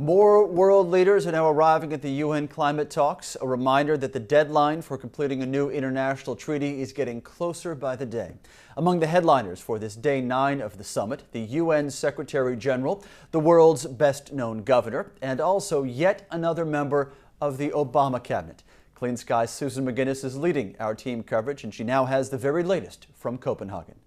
More world leaders are now arriving at the UN climate talks, a reminder that the deadline for completing a new international treaty is getting closer by the day. Among the headliners for this day 9 of the summit, the UN Secretary General, the world's best-known governor, and also yet another member of the Obama cabinet. Clean Sky's Susan McGinnis is leading our team coverage, and she now has the very latest from Copenhagen.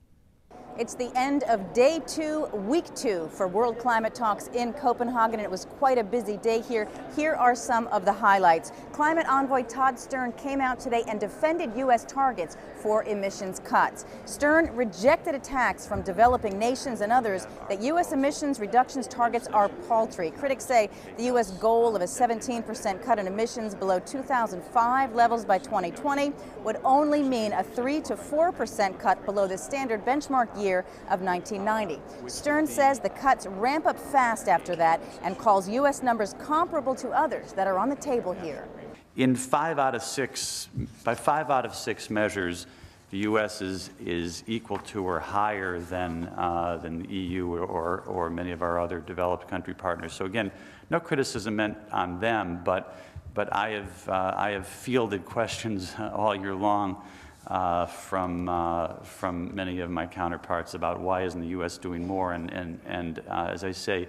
It's the end of day 2, week 2 for World Climate Talks in Copenhagen. It was quite a busy day here. Here are some of the highlights. Climate Envoy Todd Stern came out today and defended U.S. targets for emissions cuts. Stern rejected attacks from developing nations and others that U.S. emissions reductions targets are paltry. Critics say the U.S. goal of a 17% cut in emissions below 2005 levels by 2020 would only mean a 3 to 4% cut below the standard benchmark year of 1990. Stern says the cuts ramp up fast after that and calls U.S. numbers comparable to others that are on the table here. By 5 out of 6 measures, the U.S. is equal to or higher than the EU or many of our other developed country partners. So again, no criticism meant on them, but I have fielded questions all year long from many of my counterparts about why isn't the U.S. doing more, and as I say,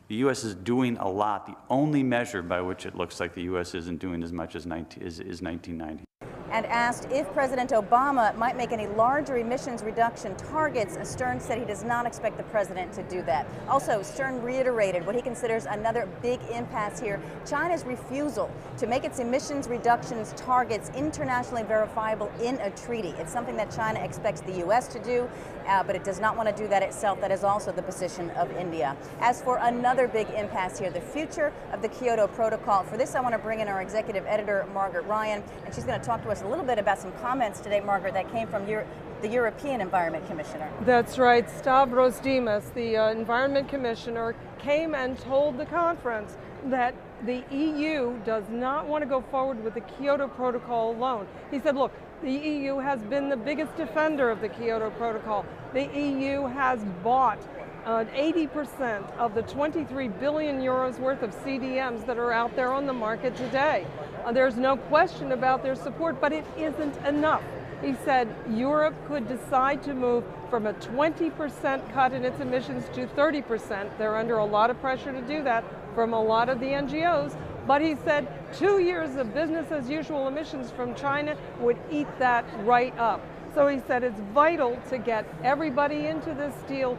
the U.S. is doing a lot. The only measure by which it looks like the U.S. isn't doing as much as is 1990. And asked if President Obama might make any larger emissions reduction targets, Stern said he does not expect the president to do that. Also, Stern reiterated what he considers another big impasse here: China's refusal to make its emissions reductions targets internationally verifiable in a treaty. It's something that China expects the U.S. to do, but it does not want to do that itself. That is also the position of India. As for another big impasse here, the future of the Kyoto Protocol. For this, I want to bring in our executive editor, Margaret, and she's going to talk to us a little bit about some comments today, Margaret, that came from the European Environment Commissioner. That's right. Stavros Dimas, the Environment Commissioner, came and told the conference that the EU does not want to go forward with the Kyoto Protocol alone. He said, look, the EU has been the biggest defender of the Kyoto Protocol. The EU has bought 80% of the 23 billion euros worth of CDMs that are out there on the market today. There's no question about their support, but it isn't enough. He said Europe could decide to move from a 20% cut in its emissions to 30%. They're under a lot of pressure to do that from a lot of the NGOs. But he said 2 years of business as usual emissions from China would eat that right up. So he said it's vital to get everybody into this deal.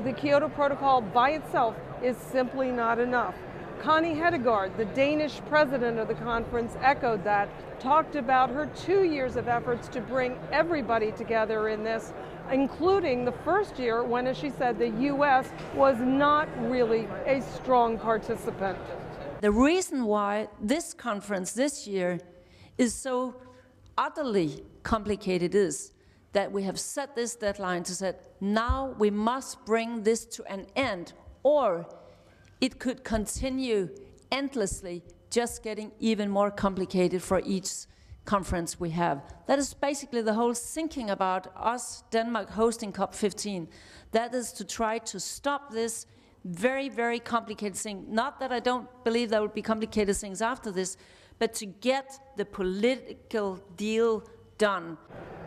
The Kyoto Protocol by itself is simply not enough. Connie Hedegaard, the Danish president of the conference, echoed that, talked about her 2 years of efforts to bring everybody together in this, including the first year when, as she said, the U.S. was not really a strong participant. The reason why this conference this year is so utterly complicated is that we have set this deadline to say, now we must bring this to an end, or it could continue endlessly, just getting even more complicated for each conference we have. That is basically the whole thinking about us, Denmark, hosting COP15. That is to try to stop this very, very complicated thing. Not that I don't believe there will be complicated things after this, but to get the political deal done.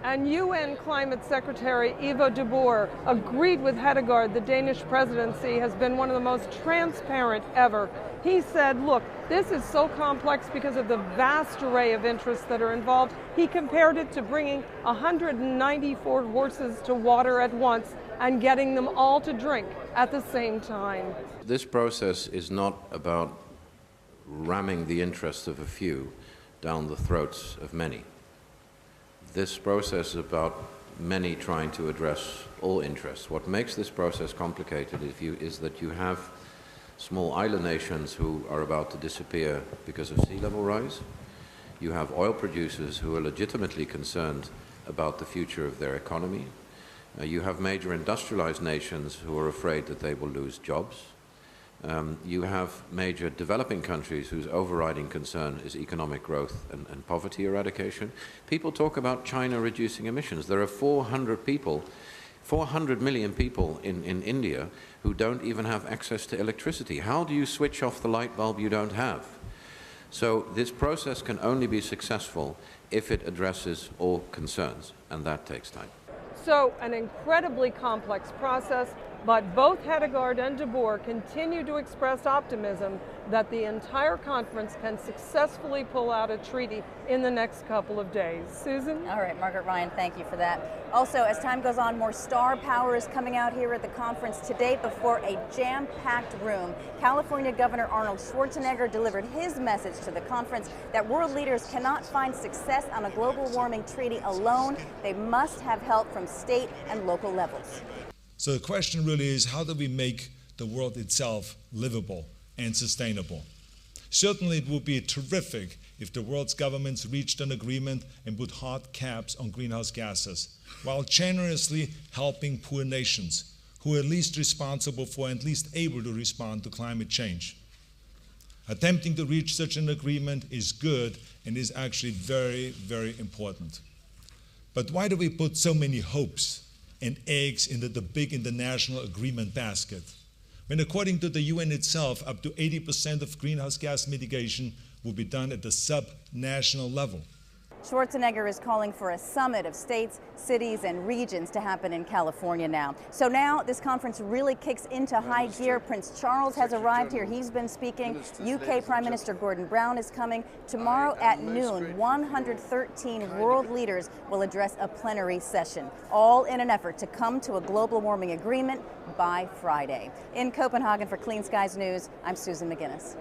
And UN Climate Secretary Ivo de Boer agreed with Hedegaard. The Danish presidency has been one of the most transparent ever. He said, look, this is so complex because of the vast array of interests that are involved. He compared it to bringing 194 horses to water at once and getting them all to drink at the same time. This process is not about ramming the interests of a few down the throats of many. This process is about many trying to address all interests. What makes this process complicated is that you have small island nations who are about to disappear because of sea level rise. You have oil producers who are legitimately concerned about the future of their economy. You have major industrialized nations who are afraid that they will lose jobs. You have major developing countries whose overriding concern is economic growth and poverty eradication. People talk about China reducing emissions. There are 400 people 400 million people in India who don't even have access to electricity. How do you switch off the light bulb you don't have? So this process can only be successful if it addresses all concerns, and that takes time. So an incredibly complex process, but both Hedegaard and de Boer continue to express optimism that the entire conference can successfully pull out a treaty in the next couple of days. Susan? All right, Margaret, Ryan, thank you for that. Also, as time goes on, more star power is coming out here at the conference today before a jam-packed room. California Governor Arnold Schwarzenegger delivered his message to the conference that world leaders cannot find success on a global warming treaty alone. They must have help from state and local levels. So the question really is, how do we make the world itself livable and sustainable? Certainly it would be terrific if the world's governments reached an agreement and put hard caps on greenhouse gases, while generously helping poor nations who are least responsible for and least able to respond to climate change. Attempting to reach such an agreement is good and is actually very, very important. But why do we put so many hopes and eggs into the big international agreement basket, when according to the UN itself, up to 80% of greenhouse gas mitigation will be done at the sub-national level? Schwarzenegger is calling for a summit of states, cities, and regions to happen in California now. So now this conference really kicks into high gear. Prince Charles has arrived here. He's been speaking. UK Prime Minister Gordon Brown is coming. Tomorrow at noon, 113 world leaders will address a plenary session, all in an effort to come to a global warming agreement by Friday. In Copenhagen for Clean Skies News, I'm Susan McGinnis.